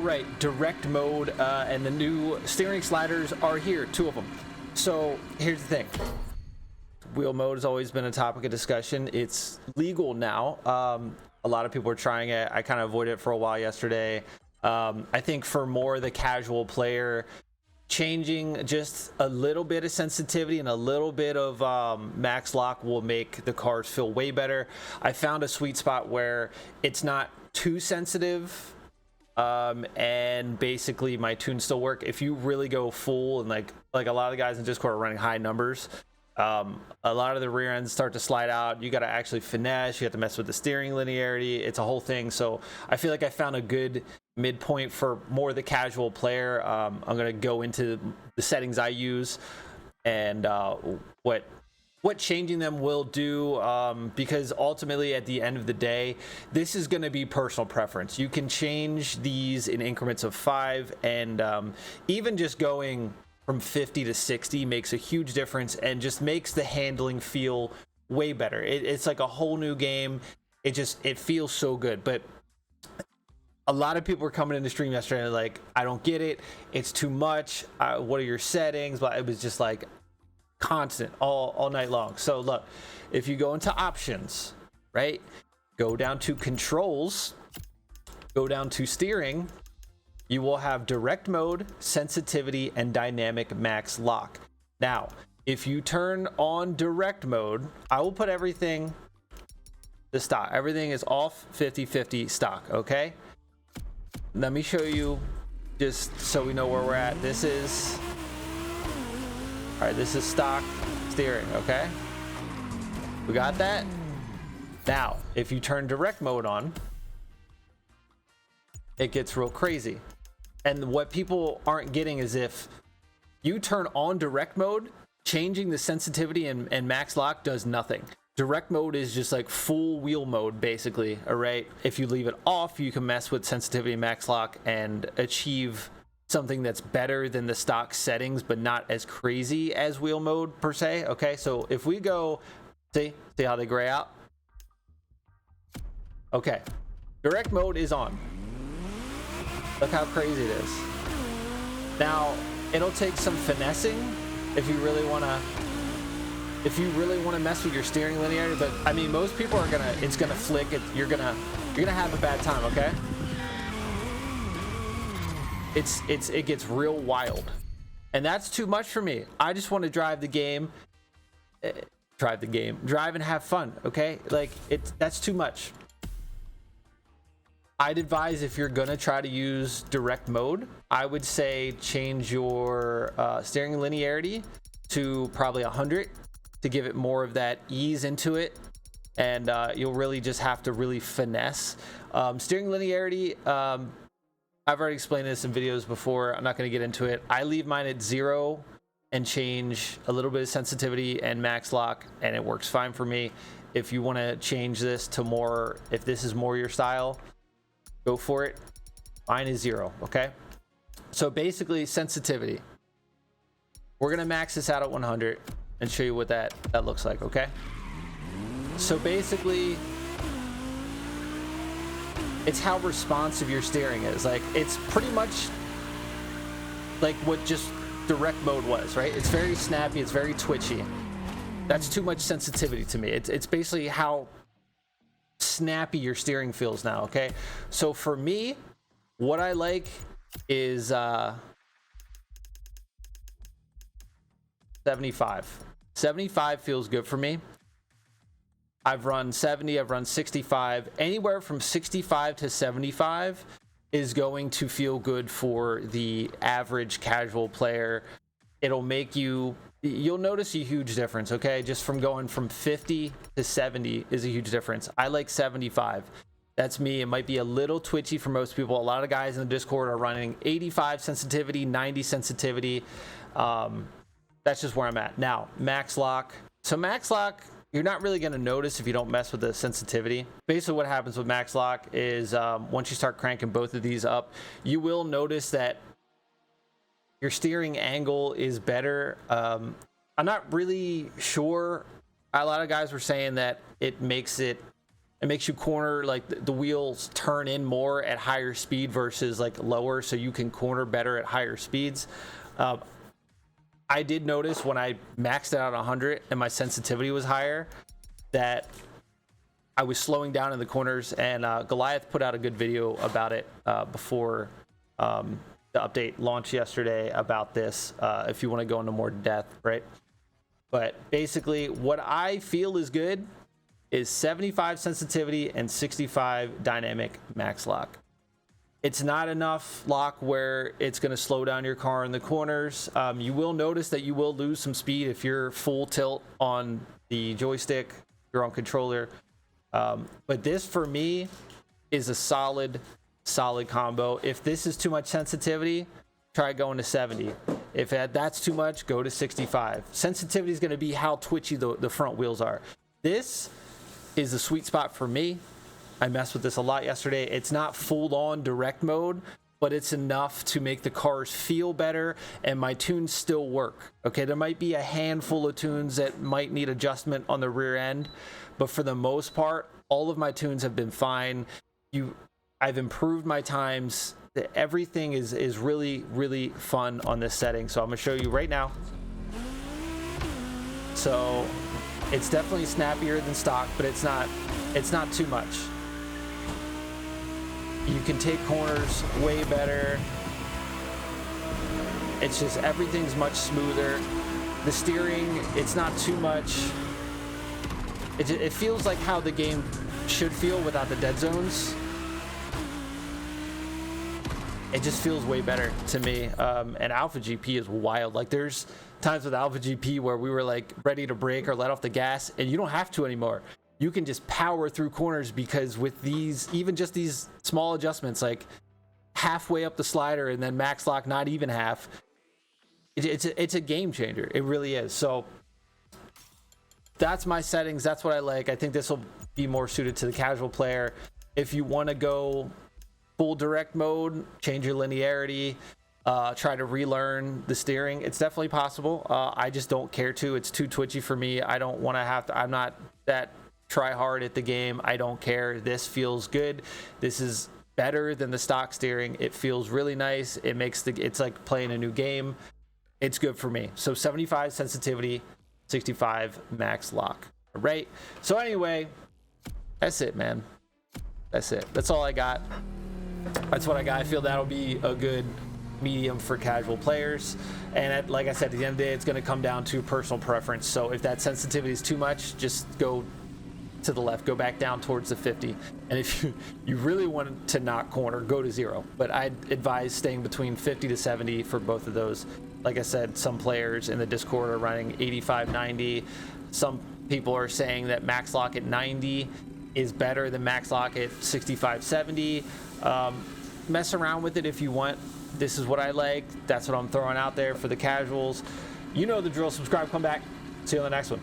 right, direct mode and the new steering sliders are here, 2 of them. So here's the thing. Wheel mode has always been a topic of discussion. It's legal now. A lot of people are trying it. I kind of avoided it for a while yesterday. I think for more the casual player, changing just a little bit of sensitivity and a little bit of max lock will make the cars feel way better. I found a sweet spot where it's not too sensitive, and basically my tunes still work. If you really go full and like a lot of the guys in Discord are running high numbers, a lot of the rear ends start to slide out. You got to actually finesse, you have to mess with the steering linearity. It's a whole thing. So I feel like I found a good midpoint for more the casual player. I'm going to go into the settings I use and what changing them will do, because ultimately at the end of the day, this is going to be personal preference. You can change these in increments of 5, and even just going from 50 to 60 makes a huge difference and just makes the handling feel way better. It's like a whole new game. It feels so good. But a lot of people were coming into stream yesterday and like, I don't get it. It's too much. What are your settings? But it was just like constant all night long. So look, if you go into options, right, go down to controls, go down to steering, you will have direct mode, sensitivity, and dynamic max lock. Now, if you turn on direct mode, I will put everything to stock. Everything is off 50-50 stock, okay? Let me show you just so we know where we're at. This is stock steering, okay? We got that? Now, if you turn direct mode on, it gets real crazy. And what people aren't getting is if you turn on direct mode, changing the sensitivity and max lock does nothing. Direct mode is just like full wheel mode, basically, all right? If you leave it off, you can mess with sensitivity and max lock and achieve something that's better than the stock settings, but not as crazy as wheel mode per se, okay? So if we go, see how they gray out? Okay, direct mode is on. Look how crazy it is. Now, it'll take some finessing if you really want to mess with your steering linearity, but I mean, most people are it's gonna flick it. You're gonna have a bad time, okay? It gets real wild, and that's too much for me. I just want to drive the game, drive and have fun, okay? Like that's too much. I'd advise, if you're gonna try to use direct mode, I would say change your steering linearity to probably 100 to give it more of that ease into it, and you'll really just have to really finesse. Steering linearity, I've already explained this in videos before. I'm not going to get into it. I leave mine at 0 and change a little bit of sensitivity and max lock, and it works fine for me. If you want to change this to more, if this is more your style, go for it. Mine is 0, okay? So basically, sensitivity. We're going to max this out at 100 and show you what that looks like, okay? So basically, it's how responsive your steering is. Like, it's pretty much like what just direct mode was, right? It's very snappy, it's very twitchy. That's too much sensitivity to me. It's basically how snappy your steering feels now, okay? So for me, what I like is 75. 75 feels good for me. I've run 70, I've run 65. Anywhere from 65 to 75 is going to feel good for the average casual player. It'll make you'll notice a huge difference, okay? Just from going from 50 to 70 is a huge difference. I like 75. That's me. It might be a little twitchy for most people. A lot of guys in the Discord are running 85 sensitivity, 90 sensitivity. That's just where I'm at. Now, max lock. So max lock, you're not really going to notice if you don't mess with the sensitivity. Basically what happens with max lock is once you start cranking both of these up, you will notice that your steering angle is better. I'm not really sure. A lot of guys were saying that it makes it It makes you corner, like the wheels turn in more at higher speed versus like lower, so you can corner better at higher speeds. I did notice when I maxed it out 100 and my sensitivity was higher that I was slowing down in the corners, and Goliath put out a good video about it before the update launched yesterday about this, if you want to go into more depth, right? But basically what I feel is good is 75 sensitivity and 65 dynamic max lock. It's not enough lock where it's going to slow down your car in the corners. You will notice that you will lose some speed if you're full tilt on the joystick, you're on controller. But this for me is a solid combo. If this is too much sensitivity, try going to 70. If that's too much, go to 65. Sensitivity is going to be how twitchy the front wheels are. This is the sweet spot for me. I messed with this a lot yesterday. It's not full on direct mode, but it's enough to make the cars feel better, and my tunes still work. Okay, there might be a handful of tunes that might need adjustment on the rear end, but for the most part, all of my tunes have been fine. I've improved my times. Everything is really fun on this setting. So I'm gonna show you right now. So it's definitely snappier than stock, but it's not too much. You can take corners way better. It's just everything's much smoother. The steering, it's not too much. It feels like how the game should feel without the dead zones. It just feels way better to me. And Alpha GP is wild. Like there's times with Alpha GP where we were like ready to brake or let off the gas, and you don't have to anymore. You can just power through corners, because with these, even just these small adjustments, like halfway up the slider and then max lock, not even half, it's a game changer. It really is. So that's my settings. That's what I like. I think this will be more suited to the casual player. If you want to go full direct mode, change your linearity, try to relearn the steering, it's definitely possible. I just don't care to. It's too twitchy for me. I don't want to have to. I'm not that try hard at the game. I don't care. This feels good. This is better than the stock steering. It feels really nice. It's like playing a new game. It's good for me. So 75 sensitivity, 65 max lock. All right. So anyway, that's it, man. That's it. That's all I got. That's what I got. I feel that'll be a good medium for casual players. And like I said, at the end of the day, it's going to come down to personal preference. So if that sensitivity is too much, just go to the left, go back down towards the 50. And if you really want to not corner, go to 0. But I'd advise staying between 50 to 70 for both of those. Like I said, some players in the Discord are running 85, 90. Some people are saying that max lock at 90 is better than max lock at 65, 70. Mess around with it if you want. This is what I like. That's what I'm throwing out there for the casuals. You know the drill. Subscribe, come back. See you on the next one.